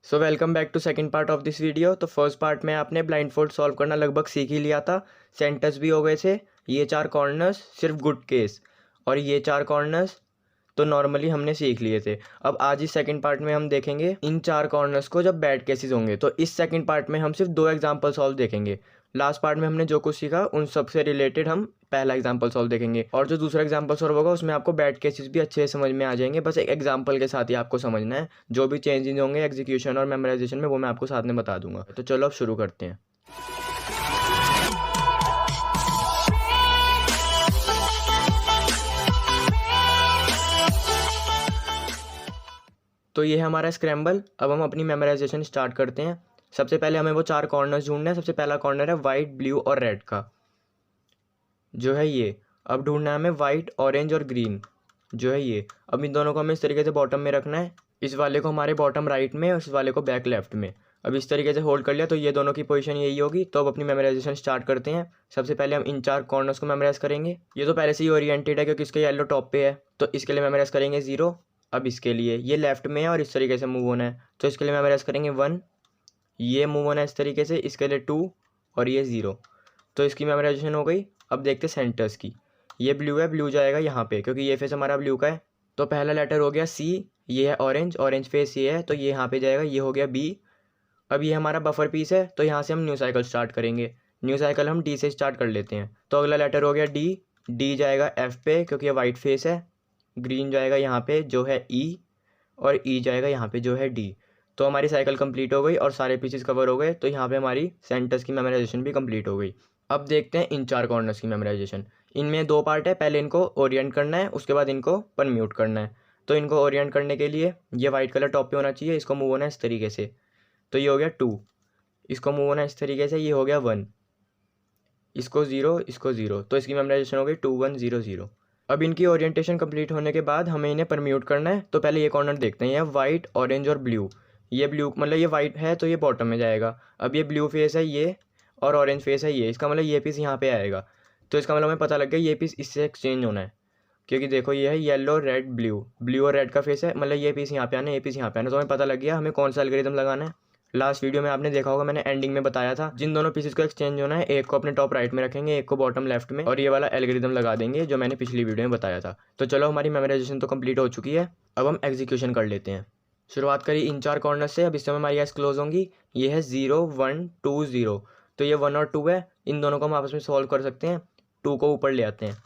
So welcome back to second part of this video. तो first part में आपने blind fold solve करना लगभग सीख ही लिया था। सेंटर्स भी हो गए थे। ये 4 कॉर्नर्स सिर्फ गुड केस और ये 4 कॉर्नर्स तो नॉर्मली हमने सीख लिए थे। अब आज इस सेकंड पार्ट में हम देखेंगे इन 4 कॉर्नर्स को जब बैड केसेस होंगे। तो इस सेकंड पार्ट में हम सिर्फ 2 एग्जांपल सॉल्व देखेंगे। लास्ट पार्ट में हमने जो कुछ सीखा उन सब से रिलेटेड हम पहला एग्जांपल सॉल्व देखेंगे और जो दूसरा एग्जांपल सॉल्व होगा उसमें आपको बैड केसेस भी अच्छे से समझ में आ जाएंगे। बस एक एग्जांपल के साथ ही आपको समझना है। जो भी चेंजेस होंगे एग्जीक्यूशन और मेमोराइजेशन में वो मैं आपको साथ में बता दूंगा। तो चलो अब शुरू करते हैं। तो ये है हमारा स्क्रैम्बल। अब हम अपनी मेमोराइजेशन स्टार्ट करते हैं। सबसे पहले हमें वो 4 कॉर्नर्स ढूंढना है। सबसे पहला कॉर्नर है वाइट, ब्लू और रेड का, जो है ये। अब ढूंढना है हमें वाइट, ऑरेंज और ग्रीन, जो है ये। अब इन दोनों को हमें इस तरीके से बॉटम में रखना है। इस वाले को हमारे बॉटम राइट में और इस वाले को बैक लेफ्ट में। अब इस तरीके से होल्ड कर लिया तो ये दोनों की पोजीशन यही होगी। तो अब अपनी मेमोराइजेशन स्टार्ट करते हैं। सबसे पहले हम इन 4 कॉर्नर्स को मेमोराइज करेंगे। ये तो पहले से ही ओरिएंटेड है क्योंकि इसका येलो टॉप पे है, तो इसके लिए मेमोराइज करेंगे 0। अब इसके लिए ये लेफ्ट में है और इस तरीके से मूव होना है, तो इसके लिए मेमोराइज करेंगे 1। ये मूव होना है इस तरीके से, इसके लिए 2 और ये 0। तो इसकी मेमोराइजेशन हो गई। अब देखते हैं सेंटर्स की। ये ब्लू है, ब्लू जाएगा यहाँ पे क्योंकि ये फेस हमारा ब्लू का है। तो पहला लेटर हो गया सी। ये है ऑरेंज, ऑरेंज फेस ये है तो ये यहाँ पे जाएगा, ये हो गया बी। अब ये हमारा बफर पीस है तो यहाँ से हम न्यू साइकिल स्टार्ट करेंगे। न्यू साइकिल हम डी से स्टार्ट कर लेते हैं। तो अगला लेटर हो गया डी। डी जाएगा एफ पे क्योंकि ये वाइट फेस है। ग्रीन जाएगा यहाँ पे जो है ई, और ई जाएगा यहाँ पे जो है डी। तो हमारी साइकिल कंप्लीट हो गई और सारे पीसेस कवर हो गए। तो यहाँ पे हमारी सेंटर्स की मेमोराइजेशन भी कंप्लीट हो गई। अब देखते हैं इन 4 कॉर्नर्स की मेमोराइजेशन। इनमें 2 पार्ट है। पहले इनको ओरिएंट करना है, उसके बाद इनको परम्यूट करना है। तो इनको ओरिएंट करने के लिए ये वाइट कलर टॉप पे होना चाहिए, इसको मूव होना है इस तरीके से। तो ये हो गया 2, इसको मूव होना है इस तरीके से, ये हो गया 1, इसको 0, इसको 0। तो इसकी मेमोराइजेशन हो गई 2 1 0 0। अब इनकी ओरिएंटेशन कंप्लीट होने के बाद हमें इन्हें परम्यूट करना है। तो पहले ये कॉर्नर देखते हैं। ये वाइट, ऑरेंज और ब्लू। ये ब्लू मतलब ये वाइट है तो ये बॉटम में जाएगा। अब ये ब्लू फेस है ये और ऑरेंज फेस है ये, इसका मतलब ये पीस यहाँ पे आएगा। तो इसका मतलब हमें पता लग गया ये पीस इससे एक्सचेंज होना है क्योंकि देखो ये है येलो रेड ब्लू, ब्लू और रेड का फेस है, मतलब ये पीस यहाँ पे आना है, ये पीस यहाँ पे आना है। तो हमें पता लग गया हमें कौन सा एल्गोरिथम लगाना है। लास्ट वीडियो में आपने देखा होगा, मैंने एंडिंग में बताया था जिन दोनों पीसेस को एक्सचेंज होना है, एक को अपने टॉप राइट में रखेंगे, एक को बॉटम लेफ्ट में, और ये वाला एल्गोरिथम लगा देंगे जो मैंने पिछली वीडियो में बताया था। तो चलो हमारी मेमोराइजेशन तो कंप्लीट हो चुकी है। अब हम एग्जीक्यूशन कर लेते हैं। शुरुआत करी इन 4 कॉर्नर से। अब इस समय हमारी आइज क्लोज होंगी। ये है 0 1 2 0। तो ये 1 और 2 है, इन दोनों को हम आपस में सॉल्व कर सकते हैं। 2 को ऊपर ले आते हैं।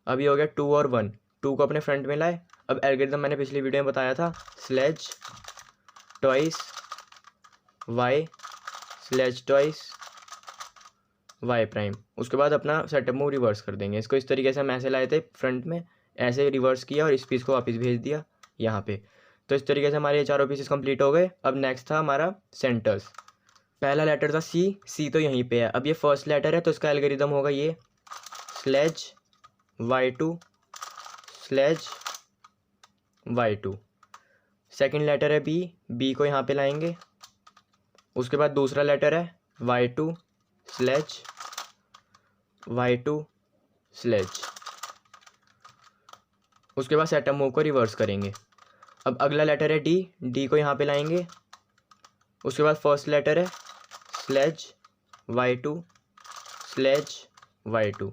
अब ये हो गया 2 और 1, 2 को अपने फ्रंट में लाए। अब एल्गोरिथम मैंने पिछली वीडियो में बताया था, sledge twice Y sledge twice Y prime. उसके बाद अपना सेटअप मूव रिवर्स कर देंगे। इसको इस तरीके से हम ऐसे लाए थे फ्रंट में, ऐसे रिवर्स किया और इस पीस को वापस भेज दिया यहाँ पे। तो इस तरीके से हमारे ये चारों पीसेस कंप्लीट हो गए। अब नेक्स्ट था हमारा सेंटर्स। पहला लेटर था सी, सी तो यहीं पे है। अब ये फर्स्ट लेटर है तो इसका एल्गोरिथम होगा ये sledge y2 sledge y2। Second letter है बी, बी को यहाँ पे लाएंगे। उसके बाद दूसरा लेटर है y2 स्लेज y2 स्लेज। उसके बाद सेटअप मूव को रिवर्स करेंगे। अब अगला लेटर है डी, डी को यहाँ पे लाएंगे। उसके बाद फर्स्ट लेटर है स्लेज y2 स्लेज y2।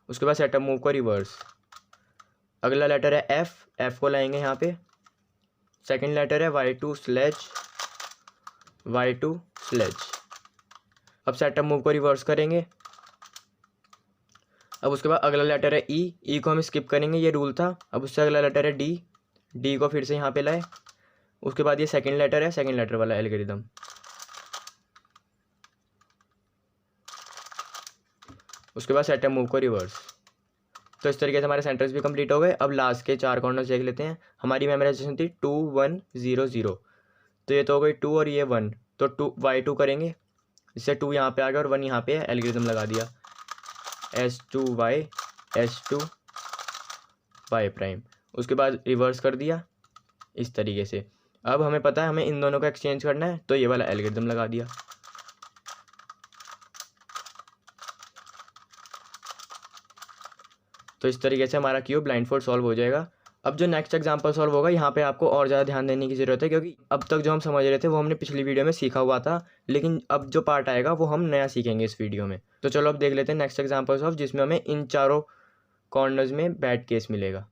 उसके बाद सेटअप मूव को रिवर्स। अगला लेटर है एफ, एफ को लाएंगे यहाँ पे। सेकंड लेटर है y2 स्लेज y2 स्लेज। अब सेटअप मूव को रिवर्स करेंगे। अब उसके बाद अगला लेटर है ई, ई को हम स्किप करेंगे, ये रूल था। अब उससे अगला लेटर है डी, डी को फिर से यहाँ पे लाए। उसके बाद ये सेकंड लेटर है, सेकंड लेटर वाला एल्गोरिथम। उसके बाद सेटअप मूव को रिवर्स। तो इस तरीके से हमारे सेंटर्स भी कंप्लीट हो गए। अब लास्ट के 4 कॉर्नर्स देख लेते हैं। हमारी मेमोराइजेशन थी 2 1 0 0। तो ये तो हो गई 2 और ये 1, तो 2 y2 करेंगे। इससे 2 यहाँ पे आ गया और 1 यहाँ पे है, एल्गोरिथम लगा दिया S2y S2 y प्राइम। उसके बाद रिवर्स कर दिया इस तरीके से। अब हमें पता है हमें इन दोनों को एक्सचेंज करना है, तो ये वाला एल्गोरिथम लगा दिया। तो इस तरीके से हमारा क्यूब ब्लाइंड फोल्ड सॉल्व हो जाएगा। अब जो नेक्स्ट एग्जांपल सॉल्व होगा यहाँ पे आपको और ज़्यादा ध्यान देने की ज़रूरत है, क्योंकि अब तक जो हम समझ रहे थे वो हमने पिछली वीडियो में सीखा हुआ था, लेकिन अब जो पार्ट आएगा वो हम नया सीखेंगे इस वीडियो में। तो चलो अब देख लेते हैं नेक्स्ट एग्जांपल सॉल्व, जिसमें हमें इन चारों कॉर्नर्स में बैड केस मिलेगा।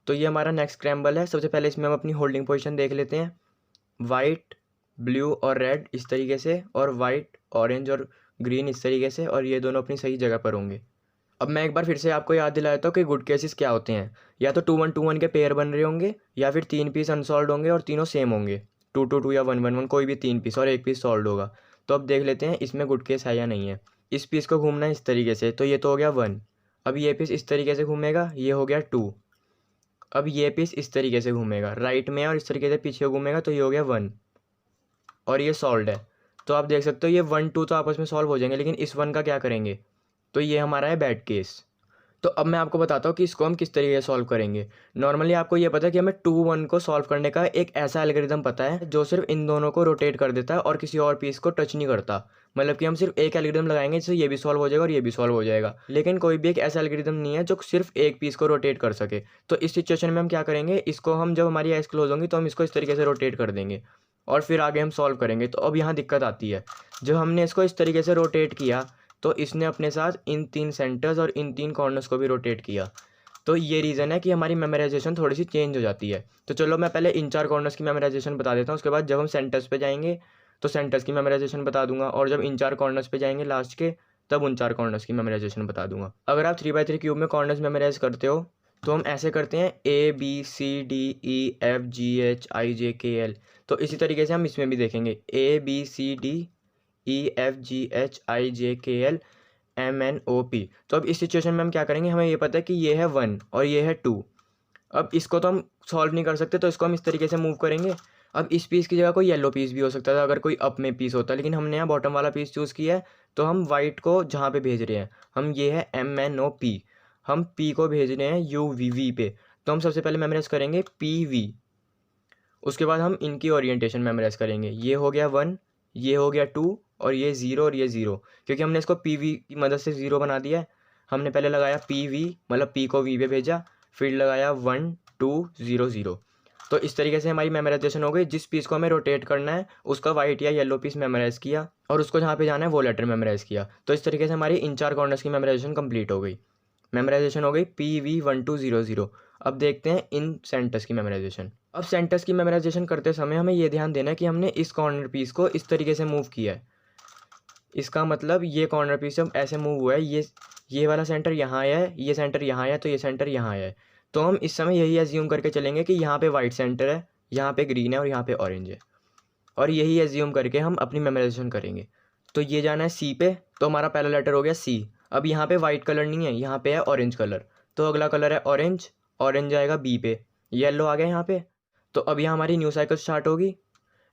तो ये हमारा नेक्स्ट स्क्रैम्बल है। सबसे पहले इसमें हम अपनी होल्डिंग पोजीशन देख लेते हैं। वाइट, ब्लू और रेड इस तरीके से, और वाइट, ऑरेंज और ग्रीन इस तरीके से, और ये दोनों अपनी सही जगह पर होंगे। अब मैं एक बार फिर से आपको याद दिला देता हूँ कि गुड केसेस क्या होते हैं। या तो 2-1-2-1 के पेयर बन रहे होंगे, या फिर 3 पीस अनसॉल्व होंगे और तीनों सेम होंगे, 2-2-2 या 1-1-1, कोई भी 3 पीस और 1 पीस सॉल्व होगा। तो अब देख लेते हैं इसमें गुड केस है या नहीं है। इस पीस को घूमना है इस तरीके से, तो ये तो हो गया 1। अब ये पीस इस तरीके से घूमेगा, ये हो गया 2। अब ये पीस इस तरीके से घूमेगा राइट में और इस तरीके से पीछे घूमेगा, तो ये हो गया 1 और ये सॉल्व है। तो आप देख सकते हो ये 1-2 तो आपस में सॉल्व हो जाएंगे, लेकिन इस 1 का क्या करेंगे, तो ये हमारा है बैड केस। तो अब मैं आपको बताता हूँ कि इसको हम किस तरीके से सॉल्व करेंगे। नॉर्मली आपको ये पता है कि हमें 2-1 को सॉल्व करने का एक ऐसा एल्गोरिदम पता है जो सिर्फ इन दोनों को रोटेट कर देता है और किसी और पीस को टच नहीं करता। मतलब कि हम सिर्फ एक एल्गोरिदम लगाएंगे जिससे ये भी सॉल्व हो जाएगा और ये भी सॉल्व हो जाएगा, लेकिन कोई भी एक ऐसा एल्गोरिदम नहीं है जो सिर्फ एक पीस को रोटेट कर सके। तो इस सिचुएशन में हम क्या करेंगे, इसको हम जब हमारी आइज क्लोज होंगी तो हम इसको इस तरीके से रोटेट कर देंगे और फिर आगे हम सॉल्व करेंगे। तो अब यहाँ दिक्कत आती है, जब हमने इसको इस तरीके से रोटेट किया तो इसने अपने साथ इन 3 सेंटर्स और इन 3 कॉर्नर्स को भी रोटेट किया। तो ये रीज़न है कि हमारी मेमोराइजेशन थोड़ी सी चेंज हो जाती है। तो चलो मैं पहले इन 4 कॉर्नर्स की मेमोराइजेशन बता देता हूँ, उसके बाद जब हम सेंटर्स पे जाएंगे तो सेंटर्स की मेमोराइजेशन बता दूंगा, और जब इन 4 कॉर्नर्स पे जाएंगे लास्ट के तब उन 4 कॉर्नर्स की मेमोराइजेशन बता दूंगा। अगर आप 3x3 क्यूब में कॉर्नर्स मेमोराइज करते हो तो हम ऐसे करते हैं ABCDEFGHIJKL। तो इसी तरीके से हम इसमें भी देखेंगे ABCDEFGHIJKL MNOP। तो अब इस सिचुएशन में हम क्या करेंगे, हमें ये पता है कि ये है 1 और ये है 2। अब इसको तो हम सॉल्व नहीं कर सकते, तो इसको हम इस तरीके से मूव करेंगे। अब इस पीस की जगह कोई येलो पीस भी हो सकता था अगर कोई अप में पीस होता, लेकिन हमने यहाँ बॉटम वाला पीस चूज़ किया है। तो हम वाइट को जहाँ पे भेज रहे हैं, हम ये है MNOP, हम P को भेज रहे हैं UVV पे। तो हम सबसे पहले मेमोराइज करेंगे PV, उसके बाद हम इनकी ओरिएंटेशन मेमोराइज करेंगे। ये हो गया 1, ये हो गया 2 और ये 0 और ये 0, क्योंकि हमने इसको PV की मदद से 0 बना दिया है। हमने पहले लगाया PV, मतलब P को V पे भेजा, फिर लगाया 1 2 0 0। तो इस तरीके से हमारी मेमोराइजेशन हो गई। जिस पीस को हमें रोटेट करना है उसका वाइट या येलो पीस मेमोराइज किया, और उसको जहाँ पे जाना है वो लेटर मेमोराइज किया। तो इस तरीके से हमारी इन 4 कॉर्नर्स की मेमोराइजेशन कंप्लीट हो गई। मेमोराइजेशन हो गई PV1200। अब देखते हैं इन सेंटर्स की मेमोराइजेशन। अब सेंटर्स की मेमोराइजेशन करते समय हमें ये ध्यान देना है कि हमने इस कॉर्नर पीस को इस तरीके से मूव किया है। इसका मतलब ये कॉर्नर पीस जब ऐसे मूव हुआ है, ये वाला सेंटर यहाँ है, ये सेंटर यहाँ है, तो ये सेंटर यहाँ है। तो हम इस समय यही एज्यूम करके चलेंगे कि यहाँ पे वाइट सेंटर है, यहाँ पे ग्रीन है और यहाँ पे ऑरेंज है, और यही एज्यूम करके हम अपनी मेमोराइजेशन करेंगे। तो ये जाना है C पे, तो हमारा पहला लेटर हो गया C। अब यहाँ पे वाइट कलर नहीं है, यहाँ पे है ऑरेंज कलर, तो अगला कलर है ऑरेंज, ऑरेंज जाएगा B पे, येलो आ गया यहाँ पे। तो अब यहाँ हमारी न्यू साइकिल स्टार्ट होगी।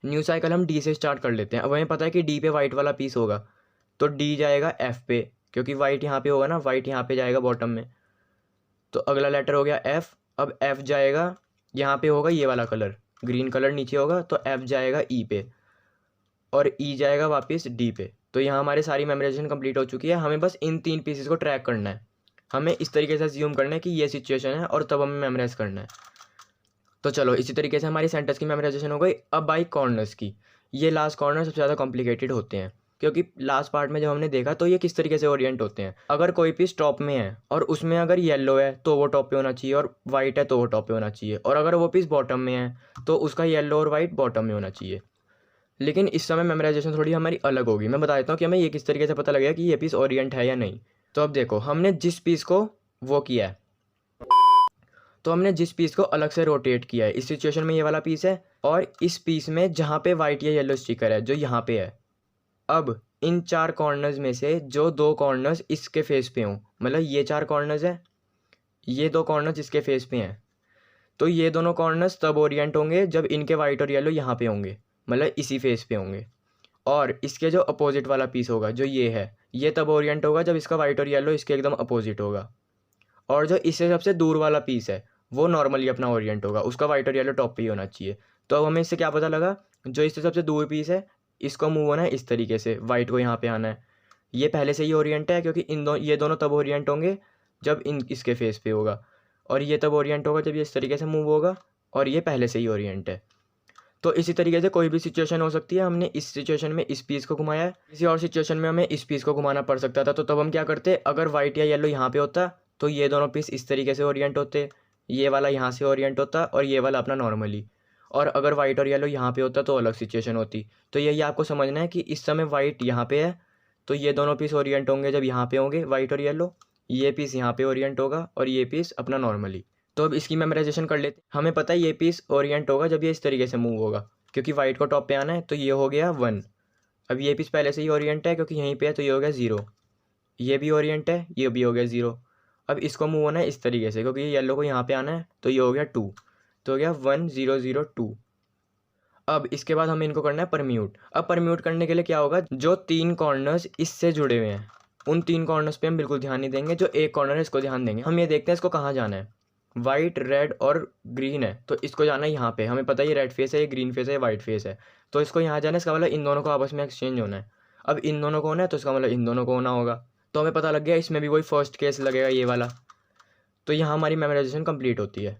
न्यू साइकिल हम D से स्टार्ट कर लेते हैं। अब हमें पता है कि D पे वाइट वाला पीस होगा, तो D जाएगा F पे, क्योंकि वाइट यहाँ पे होगा ना, वाइट यहाँ पे जाएगा बॉटम में। तो अगला लेटर हो गया F। अब F जाएगा, यहाँ पे होगा ये वाला कलर, ग्रीन कलर नीचे होगा, तो F जाएगा E पे, और E जाएगा वापस D पे। तो यहाँ हमारी सारी मेमोराइजेशन कंप्लीट हो चुकी है। हमें बस इन 3 पीसेस को ट्रैक करना है। हमें इस तरीके से अज्यूम करना है कि ये सिचुएशन है और तब हमें मेमोराइज करना है। तो चलो इसी तरीके से हमारी सेंटर्स की मेमोराइजेशन हो गई। अब आई कॉर्नर्स की। ये लास्ट कॉर्नर सबसे ज़्यादा कॉम्प्लिकेटेड होते हैं, क्योंकि लास्ट पार्ट में जब हमने देखा तो ये किस तरीके से ओरिएंट होते हैं। अगर कोई पीस टॉप में है और उसमें अगर येलो है तो वो टॉप पे होना चाहिए, और वाइट है तो वो टॉप पे होना चाहिए, और अगर वो पीस बॉटम में है तो उसका येलो और वाइट बॉटम में होना चाहिए। लेकिन इस समय मेमोराइजेशन थोड़ी हमारी अलग होगी। मैं बता देता हूँ कि हमें ये किस तरीके से पता लगेगा कि ये पीस ओरिएंट है या नहीं। तो अब देखो, हमने जिस पीस को वो किया है, तो हमने जिस पीस को अलग से रोटेट किया है, इस सिचुएशन में ये वाला पीस है, और इस पीस में जहाँ पे वाइट या येलो स्टिकर है जो यहाँ पे है। अब इन 4 कॉर्नर्स में से जो 2 कॉर्नर्स इसके फेस पे हों, मतलब ये 4 कॉर्नर्स है, ये 2 कॉर्नर्स इसके फेस पे हैं, तो ये दोनों कॉर्नर्स तब ओरिएंट होंगे जब इनके वाइट और येलो यहाँ पे होंगे, मतलब इसी फेस पे होंगे। और इसके जो अपोजिट वाला पीस होगा जो ये है, ये तब ओरिएंट होगा जब इसका वाइट और येलो इसके एकदम अपोजिट होगा। और जो इससे सबसे दूर वाला पीस है वो नॉर्मली अपना ओरिएंट होगा, उसका वाइट और येलो टॉप पे ही होना चाहिए। तो अब हमें इससे क्या पता लगा, जो इससे सबसे दूर पीस है इसको मूव होना है इस तरीके से, वाइट को यहाँ पे आना है। ये पहले से ही ओरिएंट है, क्योंकि ये दोनों तब ओरिएंट होंगे जब इसके फेस पे होगा। और ये तब ओरिएंट होगा जब ये इस तरीके से मूव होगा और ये पहले से ही ओरिएंट है। तो इसी तरीके से कोई भी सिचुएशन हो सकती है। हमने इस सिचुएशन में इस पीस को घुमाया है, किसी और सिचुएशन में हमें इस पीस को घुमाना पड़ सकता था। तो तब हम क्या करते, अगर वाइट या येलो यहाँ पे होता तो ये दोनों पीस इस तरीके से ओरिएंट होते, ये वाला यहाँ से ओरिएंट होता और ये वाला अपना नॉर्मली। और अगर वाइट और येलो यहाँ पे होता तो अलग सिचुएशन होती। तो यही आपको समझना है कि इस समय वाइट यहाँ पे है तो ये दोनों पीस ओरिएंट होंगे जब यहाँ पे होंगे वाइट और येलो, ये पीस यहाँ पे ओरिएंट होगा और ये पीस अपना नॉर्मली। तो अब इसकी मेमोराइजेशन कर लेते हैं। हमें पता है ये पीस ओरिएंट होगा जब ये इस तरीके से मूव होगा, क्योंकि वाइट को टॉप पे आना है। तो ये हो गया 1। अब ये पीस पहले से ही ओरिएंट है क्योंकि यहीं पे है, तो ये हो गया 0। ये भी ओरिएंट है, ये भी हो गया 0। अब इसको मूव होना है इस तरीके से क्योंकि येलो को यहाँ पे आना है, तो ये हो गया 2। तो हो गया 1 0 0 2। अब इसके बाद हमें इनको करना है परम्यूट। अब परम्यूट करने के लिए क्या होगा, जो 3 कॉर्नर्स इससे जुड़े हुए हैं उन 3 कॉर्नर्स पे हम बिल्कुल ध्यान नहीं देंगे, जो एक कॉर्नर है इसको ध्यान देंगे। हम ये देखते हैं इसको कहाँ जाना है। वाइट रेड और ग्रीन है तो इसको जाना है यहाँ पे। हमें पता है ये रेड फेस है, ये ग्रीन फेस है, ये वाइट फेस है, तो इसको यहाँ जाना है। इसका मतलब इन दोनों को आपस में एक्सचेंज होना है। अब इन दोनों को होना है तो इसका मतलब इन दोनों को होना होगा। तो हमें पता लग गया इसमें भी वही फर्स्ट केस लगेगा ये वाला। तो यहाँ हमारी मेमोराइजेशन कंप्लीट होती है।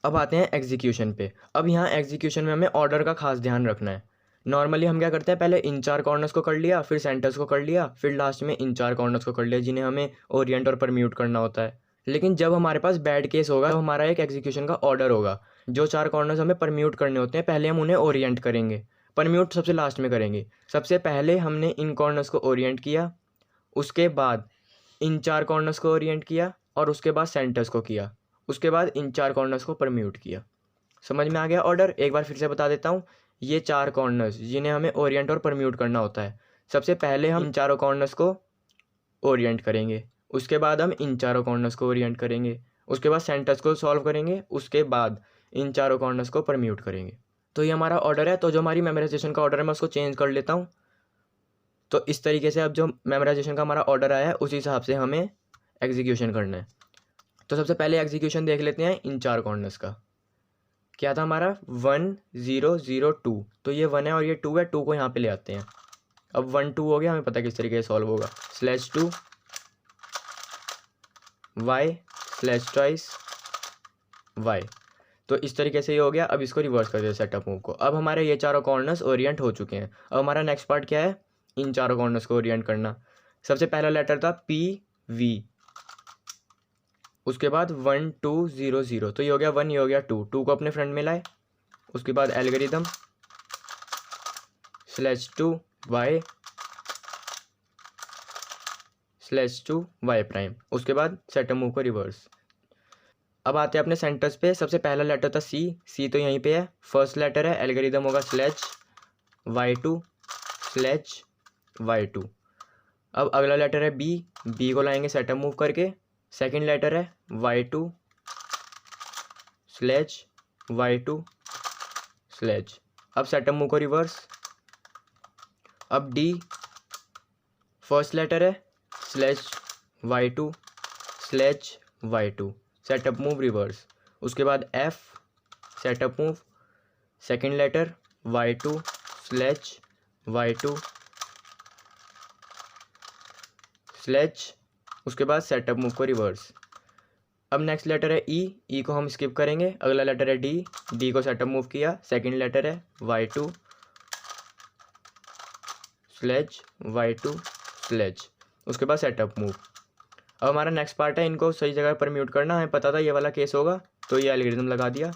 अब आते हैं एग्जीक्यूशन पे। अब यहाँ एग्जीक्यूशन में हमें ऑर्डर का खास ध्यान रखना है। नॉर्मली हम क्या करते हैं, पहले इन 4 कॉर्नर्स को कर लिया, फिर सेंटर्स को कर लिया, फिर लास्ट में इन 4 कॉर्नर्स को कर लिया जिन्हें हमें ओरिएंट और परम्यूट करना होता है। लेकिन जब हमारे पास बैड केस होगा तो हमारा एक एग्जीक्यूशन का ऑर्डर होगा। जो 4 कॉर्नर्स हमें परम्यूट करने होते हैं पहले हम उन्हें ओरिएंट करेंगे, परम्यूट सबसे लास्ट में करेंगे। सबसे पहले हमने इन कॉर्नर्स को ओरिएंट किया, उसके बाद इन 4 कॉर्नर्स को ओरिएंट किया और उसके बाद सेंटर्स को किया, उसके बाद इन 4 कॉर्नर्स को परम्यूट किया। समझ में आ गया ऑर्डर? एक बार फिर से बता देता हूँ। ये 4 कॉर्नर्स जिन्हें हमें ओरिएंट और परम्यूट करना होता है, सबसे पहले हम इन चारों कॉर्नर्स को ओरिएंट करेंगे, उसके बाद हम इन चारों कॉर्नर्स को ओरिएंट करेंगे, उसके बाद सेंटर्स को सॉल्व करेंगे, उसके बाद इन चारों कॉर्नर्स को परम्यूट करेंगे। तो ये हमारा ऑर्डर है। तो जो हमारी मेमोराइजेशन का ऑर्डर है मैं उसको चेंज कर लेता हूँ। तो इस तरीके से अब जो मेमोराइजेशन का हमारा ऑर्डर आया है उसी हिसाब से हमें एग्जीक्यूशन करना है। तो सबसे पहले एग्जीक्यूशन देख लेते हैं इन 4 कॉर्नर्स का। क्या था हमारा 1 0 0 2। तो ये 1 है और ये 2 है, 2 को यहाँ पे ले आते हैं। अब 1 2 हो गया, हमें पता है किस तरीके से सॉल्व होगा। /2 y /twice y। तो इस तरीके से ये हो गया। अब इसको रिवर्स कर देते सेटअप मूव को। अब हमारे ये चारों कॉर्नर्स ओरिएंट हो चुके हैं। अब हमारा नेक्स्ट पार्ट क्या है, इन चारों कॉर्नर्स को ओरिएंट करना। सबसे पहला लेटर था PV, उसके बाद 1 2 0 0। तो ये हो गया 1, ये हो गया 2, 2 को अपने फ्रंट में लाए, उसके बाद एल्गोरिदम /2 y /2 y प्राइम, उसके बाद सेटअप मूव को रिवर्स। अब आते हैं अपने सेंटर्स पे। सबसे पहला लेटर था C तो यहीं पे है, फर्स्ट लेटर है, एल्गोरिदम होगा /y2 /y2। अब अगला लेटर है B को लाएंगे सेटअप मूव करके। सेकंड लेटर है y2 /y2 / अब सेटअप मूव को रिवर्स। अब D फर्स्ट लेटर है /y2 /y2 setup move reverse. उसके बाद F setup move, second letter y2 /y2 / उसके बाद सेटअप मूव को रिवर्स। अब नेक्स्ट लेटर है E को हम स्किप करेंगे। अगला लेटर है D को सेटअप मूव किया, सेकंड लेटर है y2 /y2 / उसके बाद सेटअप मूव। अब हमारा नेक्स्ट पार्ट है इनको सही जगह पर म्यूट करना। हमें पता था ये वाला केस होगा तो ये एल्गोरिथम लगा दिया।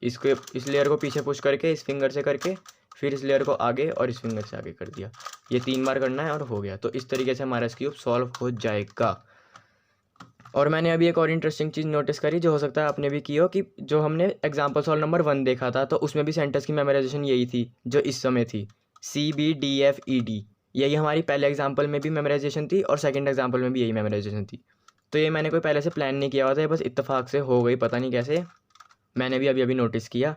इसको इस लेयर को पीछे पुश करके इस फिंगर से करके फिर इस लेयर को आगे और इस फिंगर से आगे कर दिया। ये 3 बार करना है और हो गया। तो इस तरीके से हमारा क्यूब सॉल्व हो जाएगा। और मैंने अभी एक और इंटरेस्टिंग चीज़ नोटिस करी जो हो सकता है आपने भी की हो, कि जो हमने एग्जाम्पल सॉल्व नंबर 1 देखा था तो उसमें भी सेंटर्स की मेमोराइजेशन यही थी जो इस समय थी, CBDFED। यही हमारी पहले एग्जाम्पल में भी मेमोराइजेशन थी और सेकंड एग्जाम्पल में भी यही मेमोराइजेशन थी। तो ये मैंने कोई पहले से प्लान नहीं किया हुआ था, ये बस इत्तेफाक से हो गई, पता नहीं कैसे, मैंने भी अभी नोटिस किया।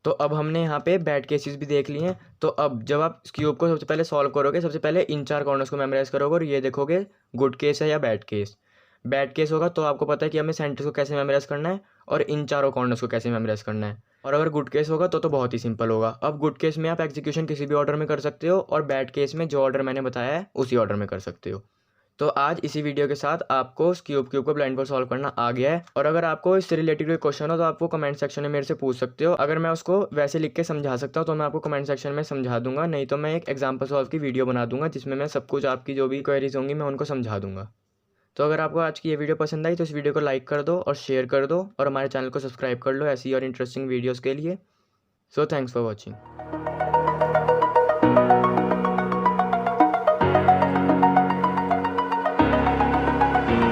तो अब हमने यहाँ पे बैड केसेस भी देख लिए हैं। तो अब जब आप इस क्यूब को सबसे पहले सॉल्व करोगे, सबसे पहले इन 4 कॉर्नर्स को मेमोराइज करोगे और ये देखोगे गुड केस है या बैड केस। बैड केस होगा तो आपको पता है कि हमें सेंटर्स को कैसे मेमोराइज करना है और इन चारों कॉर्नर्स को कैसे मेमोराइज करना है। और अगर गुड केस होगा तो बहुत ही सिंपल होगा। अब गुड केस में आप एग्जीक्यूशन किसी भी ऑर्डर में कर सकते हो और बैड केस में जो ऑर्डर मैंने बताया है उसी ऑर्डर में कर सकते हो। तो आज इसी वीडियो के साथ आपको उस क्यूब को ब्लाइंड फोल्ड सॉल्व करना आ गया है। और अगर आपको इससे रिलेटेड कोई क्वेश्चन हो तो आप वो कमेंट सेक्शन में मेरे से पूछ सकते हो। अगर मैं उसको वैसे लिख के समझा सकता हूँ तो मैं आपको कमेंट सेक्शन में समझा दूंगा, नहीं तो मैं एक एग्जाम्पल सॉल्व की वीडियो बना दूंगा जिसमें मैं सब कुछ आपकी जो भी क्वेरीज होंगी मैं उनको समझा दूंगा। तो अगर आपको आज की ये वीडियो पसंद आई तो इस वीडियो को लाइक कर दो और शेयर कर दो और हमारे चैनल को सब्सक्राइब कर लो ऐसी और इंटरेस्टिंग वीडियोज़ के लिए। So thanks for watching.